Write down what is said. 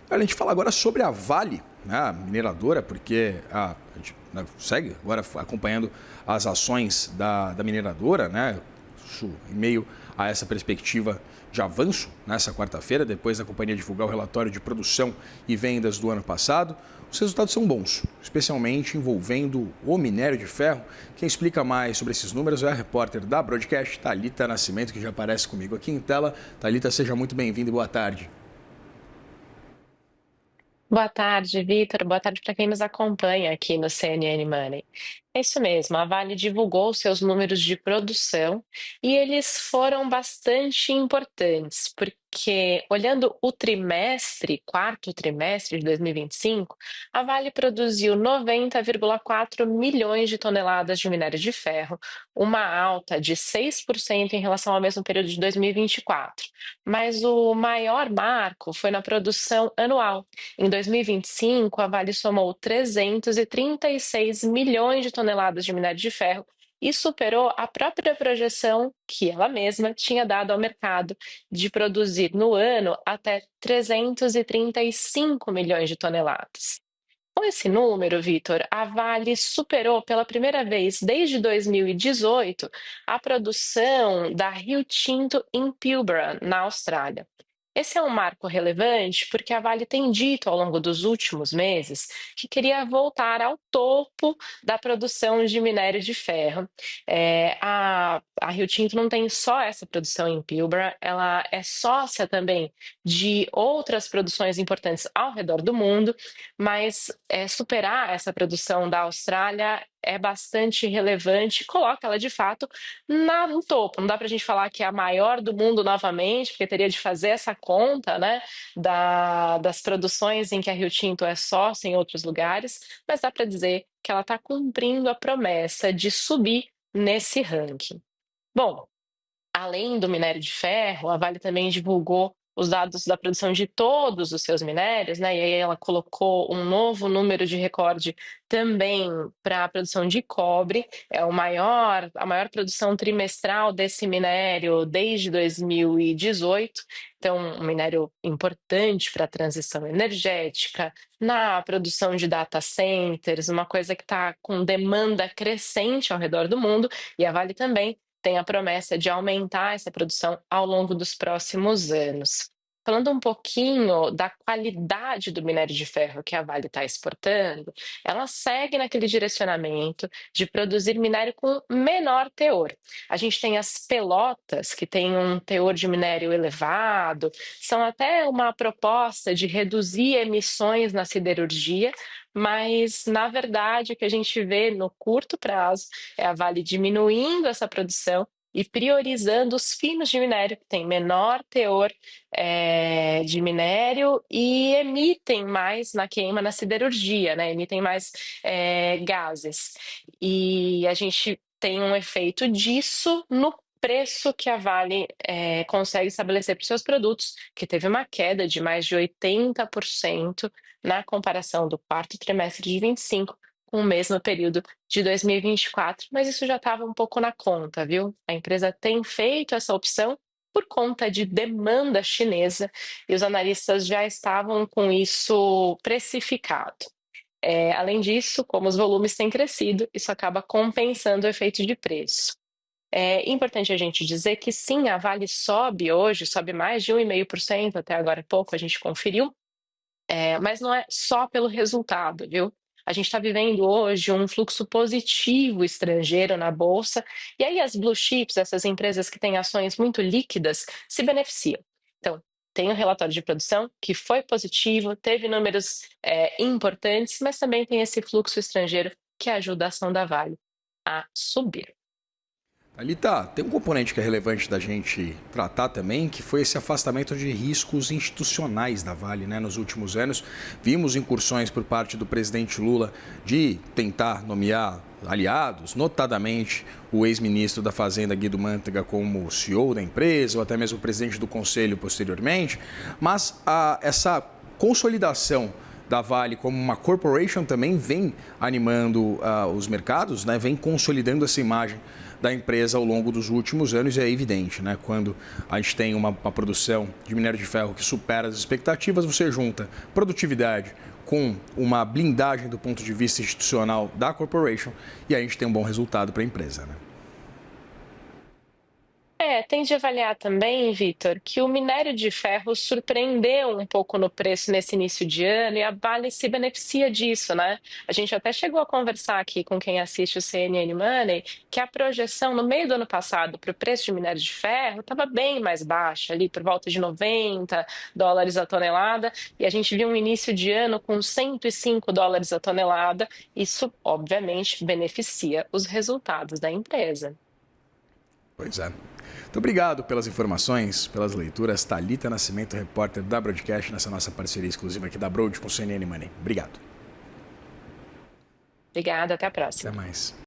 A gente fala agora sobre a Vale, né, a mineradora, porque a gente segue agora acompanhando as ações da mineradora, né, isso em meio a essa perspectiva de avanço nessa quarta-feira, depois da companhia divulgar o relatório de produção e vendas do ano passado. Os resultados são bons, especialmente envolvendo o minério de ferro. Quem explica mais sobre esses números é a repórter da Broadcast, Thalita Nascimento, que já aparece comigo aqui em tela. Thalita, seja muito bem-vinda e boa tarde. Boa tarde, Vitor. Boa tarde para quem nos acompanha aqui no CNN Money. É isso mesmo, a Vale divulgou seus números de produção e eles foram bastante importantes, porque olhando o trimestre, quarto trimestre de 2025, a Vale produziu 90,4 milhões de toneladas de minério de ferro, uma alta de 6% em relação ao mesmo período de 2024. Mas o maior marco foi na produção anual. Em 2025, a Vale somou 336 milhões de toneladas de minério de ferro e superou a própria projeção que ela mesma tinha dado ao mercado de produzir no ano até 335 milhões de toneladas. Com esse número, Vitor, a Vale superou pela primeira vez desde 2018 a produção da Rio Tinto em Pilbara, na Austrália. Esse é um marco relevante porque a Vale tem dito ao longo dos últimos meses que queria voltar ao topo da produção de minério de ferro. A Rio Tinto não tem só essa produção em Pilbara, ela é sócia também de outras produções importantes ao redor do mundo, mas superar essa produção da Austrália é bastante relevante, coloca ela de fato no topo. Não dá para a gente falar que é a maior do mundo novamente, porque teria de fazer essa conta, né, das produções em que a Rio Tinto é sócia em outros lugares, mas dá para dizer que ela está cumprindo a promessa de subir nesse ranking. Bom, além do minério de ferro, a Vale também divulgou os dados da produção de todos os seus minérios, né? E aí ela colocou um novo número de recorde também para a produção de cobre. É a maior produção trimestral desse minério desde 2018. Então, um minério importante para a transição energética, na produção de data centers, uma coisa que está com demanda crescente ao redor do mundo, e a Vale também tem a promessa de aumentar essa produção ao longo dos próximos anos. Falando um pouquinho da qualidade do minério de ferro que a Vale está exportando, ela segue naquele direcionamento de produzir minério com menor teor. A gente tem as pelotas, que têm um teor de minério elevado, são até uma proposta de reduzir emissões na siderurgia, mas, na verdade, o que a gente vê no curto prazo é a Vale diminuindo essa produção e priorizando os finos de minério, que têm menor teor de minério e emitem mais na queima na siderurgia, né? Emitem mais gases. E a gente tem um efeito disso no preço que a Vale consegue estabelecer para os seus produtos, que teve uma queda de mais de 80% na comparação do quarto trimestre de 25 com o mesmo período de 2024, mas isso já estava um pouco na conta, viu? A empresa tem feito essa opção por conta de demanda chinesa e os analistas já estavam com isso precificado. Além disso, como os volumes têm crescido, isso acaba compensando o efeito de preço. É importante a gente dizer que sim, a Vale sobe hoje, sobe mais de 1,5%, até agora há pouco a gente conferiu, mas não é só pelo resultado, viu? A gente está vivendo hoje um fluxo positivo estrangeiro na Bolsa, e aí as blue chips, essas empresas que têm ações muito líquidas, se beneficiam. Então, tem o relatório de produção, que foi positivo, teve números importantes, mas também tem esse fluxo estrangeiro que ajuda a ação da Vale a subir. Ali tá, tem um componente que é relevante da gente tratar também, que foi esse afastamento de riscos institucionais da Vale, né? Nos últimos anos, vimos incursões por parte do presidente Lula de tentar nomear aliados, notadamente o ex-ministro da Fazenda, Guido Mantega, como CEO da empresa, ou até mesmo o presidente do conselho posteriormente, mas essa consolidação da Vale como uma corporation também vem animando os mercados, né? Vem consolidando essa imagem da empresa ao longo dos últimos anos, e é evidente, né? Quando a gente tem uma produção de minério de ferro que supera as expectativas, você junta produtividade com uma blindagem do ponto de vista institucional da corporation e aí a gente tem um bom resultado para a empresa, né? Tem de avaliar também, Vitor, que o minério de ferro surpreendeu um pouco no preço nesse início de ano e a Vale se beneficia disso, né? A gente até chegou a conversar aqui com quem assiste o CNN Money que a projeção no meio do ano passado para o preço de minério de ferro estava bem mais baixa, ali por volta de US$ 90 a tonelada, e a gente viu um início de ano com US$ 105 a tonelada. Isso, obviamente, beneficia os resultados da empresa. Pois é. Muito obrigado pelas informações, pelas leituras. Thalita Nascimento, repórter da Broadcast, nessa nossa parceria exclusiva aqui da Broad com o CNN Money. Obrigado. Obrigada, até a próxima. Até mais.